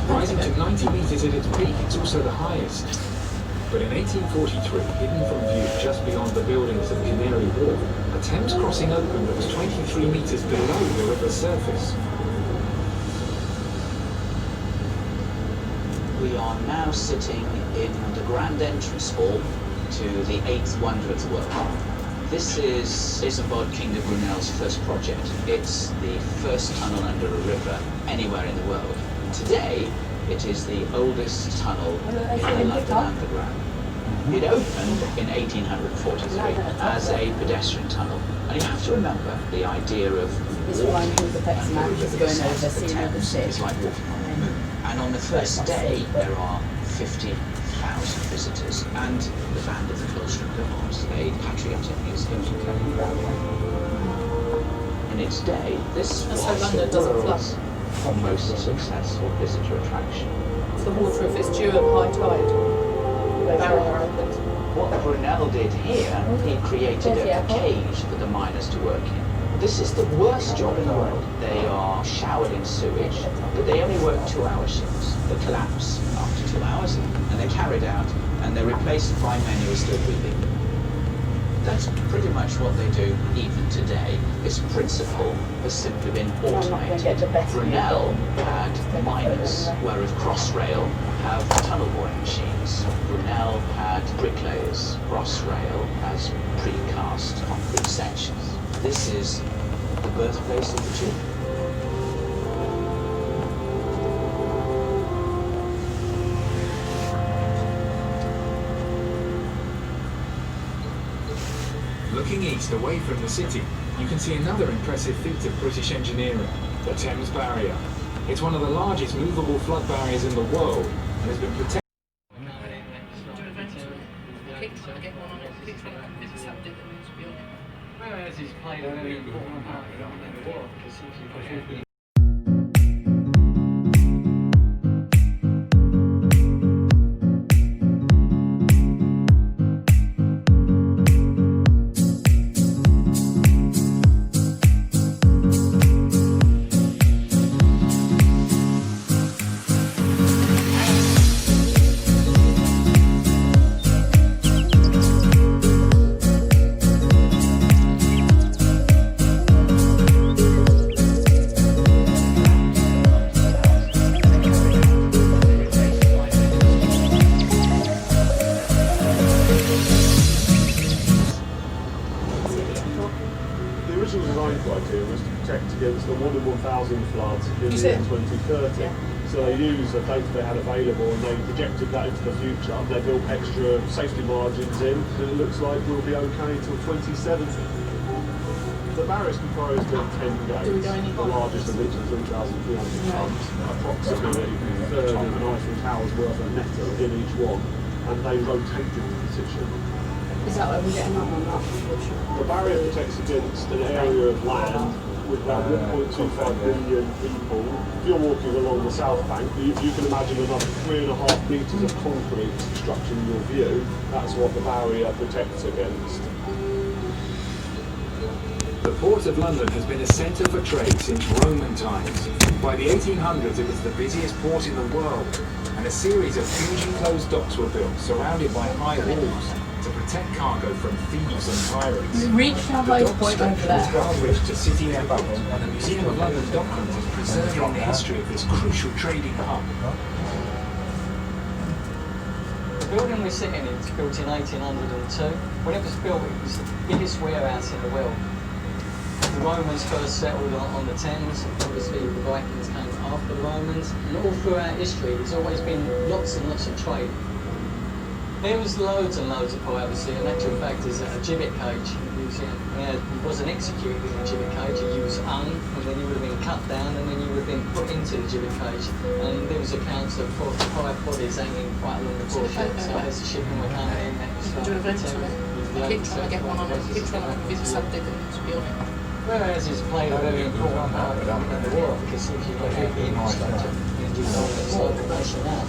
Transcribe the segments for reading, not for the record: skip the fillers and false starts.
Rising to 90 metres at its peak, it's also the highest. But in 1843, hidden from view just beyond the buildings of Canary Wharf, a Thames crossing opened that was 23 metres below the river's surface. We are now sitting in the grand entrance hall to the 8th wonder of the world. This is Isambard King of Brunel's first project. It's the first tunnel under a river anywhere in the world. Today, it is the oldest tunnel in the London Underground. It opened in 1843 as a pedestrian tunnel. And you have to remember the idea of walking under the Thames is like walking on the moon. And on the first day, there are 50,000 visitors, and the band of the Cloister of Arms, a patriotic museum. In its day, this was the world's most successful visitor attraction. The water, if it's due at high tide, barrier opened. What Brunel did here, he created a cage for the miners to work in. This is the worst job in the world. They are showered in sewage, but they only work 2-hour shifts. They collapse after 2 hours, and they're carried out, and they're replaced by men who are still breathing. That's pretty much what they do even today. This principle has simply been automated. Brunel had miners, whereas Crossrail have tunnel boring machines. Brunel had bricklayers. Crossrail has precast concrete sections. This is the birthplace of the tube. Looking east away from the city, you can see another impressive feat of British engineering, the Thames Barrier. It's one of the largest movable flood barriers in the world and has been protected. Whereas he's played a very important part in the war, because he was to protect against the 1 in 1,000 floods in the year 2030. Yeah. So they used the data they had available and they projected that into the future. They built extra safety margins in, and it looks like we'll be okay until 2070. The barrier is composed of 10 gates, the largest of which is 3,300 tons, approximately a third of an Eiffel Tower's worth of metal in each one, and they rotate into position. Is that where we're getting on that? The barrier protects against an area of land with about 1.25 billion people. If you're walking along the south bank, you can imagine another 3.5 metres of concrete obstructing your view. That's what the barrier protects against. The Port of London has been a centre for trade since Roman times. By the 1800s, it was the busiest port in the world, and a series of huge enclosed docks were built, surrounded by high walls, to protect cargo from thieves and pirates. We reached our highest point over there. Hardwich to City Airport, and the Museum of London Docklands is preserving the history of this crucial trading hub. The building we're sitting in was built in 1802. When it was built, it was the biggest warehouse in the world. The Romans first settled on the Thames. Obviously, the Vikings came after the Romans. And all throughout history, there's always been lots and lots of trade. There was loads and loads of piracy. In actual fact, there's a gibbet cage museum. He wasn't executed in a gibbet cage. He was hung, and then he would have been cut down, and then he would have been put into the gibbet cage. And there was accounts of 4 to 5 bodies hanging quite along the foreshore. So as the shipping were coming in, that was Do an adventure. I keep trying to get one on it. I keep trying to visit something and be on it. Whereas it's played a very important part in the war, because if you've got the infrastructure, you do all this information now.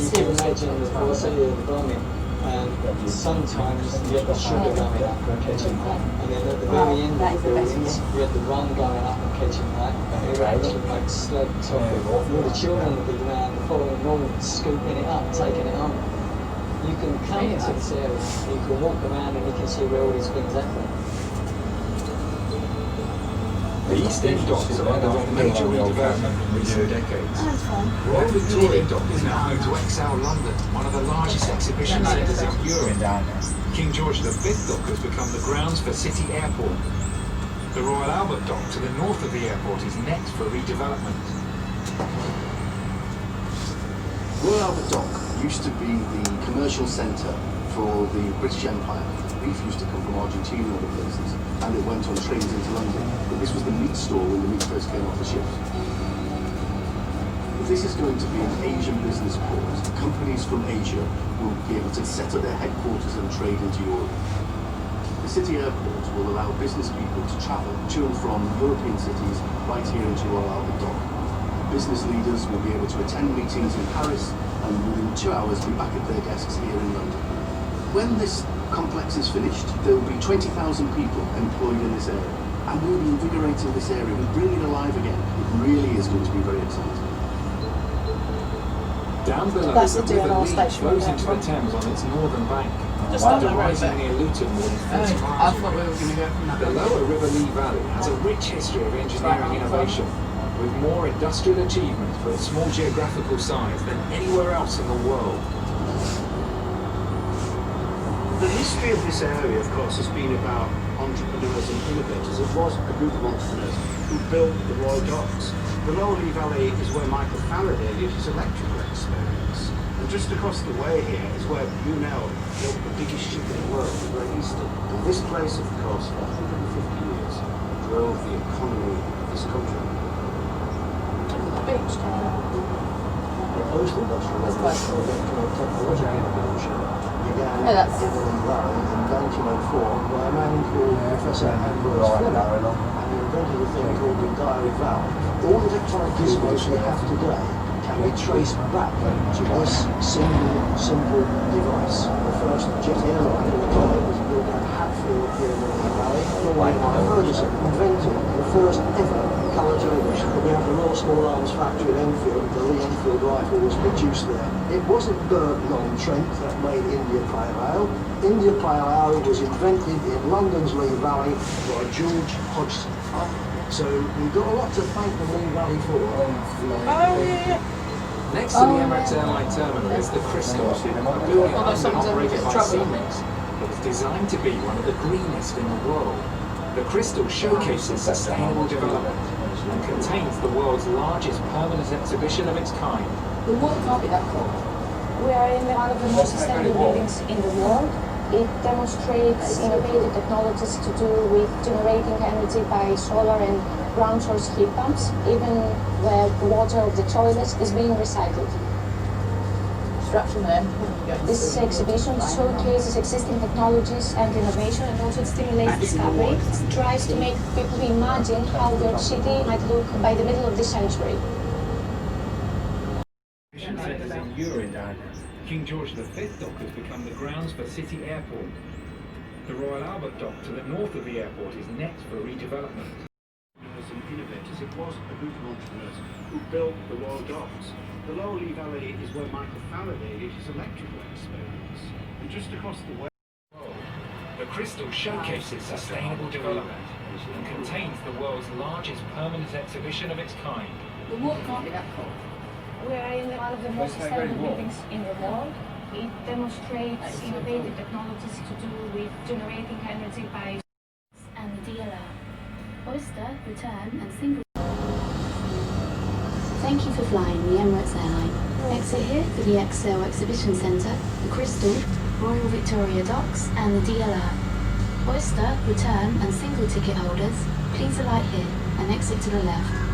You can imagine the force of the bombing. and sometimes you had the sugar going up and catching light, and then at the very end of the buildings you had the rum going up and catching light, and it would actually make sleds off it. All the children would be around following along, scooping it up, taking it home. You can come into this area, you can walk around and you can see where all these things happen. The East End docks have undergone major redevelopment in recent decades. Royal Victoria Dock is now home to XL London, one of the largest exhibition centres in Europe. King George V Dock has become the grounds for City Airport. The Royal Albert Dock to the north of the airport is next for redevelopment. Royal Albert Dock used to be the commercial centre for the British Empire. Beef used to come from Argentina and other places, and it went on trains into London. But this was the meat store when the meat first came off the ships. If this is going to be an Asian business port, companies from Asia will be able to set up their headquarters and trade into Europe. The city airport will allow business people to travel to and from European cities right here into Royal Albert Dock. Business leaders will be able to attend meetings in Paris and within 2 hours be back at their desks here in London. When this complex is finished, there will be 20,000 people employed in this area, and we'll be invigorating this area, we'll bring it alive again. It really is going to be very exciting. Down below, That's the the River DLR Lee station flows there. into the Thames on its northern bank, Just down the road rising there. near Luton more than 30 I miles thought we away. were going to go from that The way. lower River Lee Valley has a rich history of engineering innovation, with more industrial achievements for a small geographical size than anywhere else in the world. The history of this area, of course, has been about entrepreneurs and innovators. It was a group of entrepreneurs who built the Royal Docks. The Lower Lee Valley is where Michael Faraday did his electrical experiments. And just across the way here is where Brunel built the biggest ship in the world, the Great Eastern. And this place, of course, for 150 years, drove the economy of this country. Beach, kind of. The post-industrial revolution, technological revolution, began Yeah, that's- in the Lee Valley in 1904 by a man called Professor Ambrose Fleming, and he invented a thing called the diary valve. All the electronic gizmos we have today can be traced back to this simple device. The first jet airline in the world was built at Hatfield here in the Lee Valley. Ferguson invented the first ever colour television. We have the Royal Small Arms Factory at Enfield. The Lee Enfield rifle was produced there. It wasn't Bergnon-Trent that made India Pale Ale. India Pale Ale was invented in London's Lee Valley by George Hodgson. So we've got a lot to thank the Lee Valley for. Next to the Emirates Airline Terminal is the Crystal, a building owned and operated by Siemens that was designed to be one of the greenest in the world. The Crystal showcases sustainable development and contains the world's largest permanent exhibition of its kind. The world can't be that cold. We are in one of the most sustainable buildings in the world. It demonstrates innovative technologies to do with generating energy by solar and ground source heat pumps, even where the water of the toilets is being recycled. Structure there. This exhibition showcases existing technologies and innovation, and also it stimulates discovery. It tries to make people imagine how their city might look by the middle of this century. Exhibition centres in Europe. King George V Dock has become the grounds for City Airport. The Royal Albert Dock to the north of the airport is next for redevelopment. And innovators, it was a group of entrepreneurs who built the Royal Docks. The Lower Lee Valley is where Michael Faraday did his electrical experiments. And just across the way, The Crystal showcases sustainable development and contains the world's largest permanent exhibition of its kind. The world can't be that cold. We are in one of the most sustainable buildings in the world. It demonstrates innovative technologies to do with generating energy by And the DLR. Oyster, return and single. Thank you for flying the Emirates airline. Exit here for the XL Exhibition Centre, the Crystal, Royal Victoria Docks and the DLR. Oyster, return and single ticket holders, please alight here and exit to the left.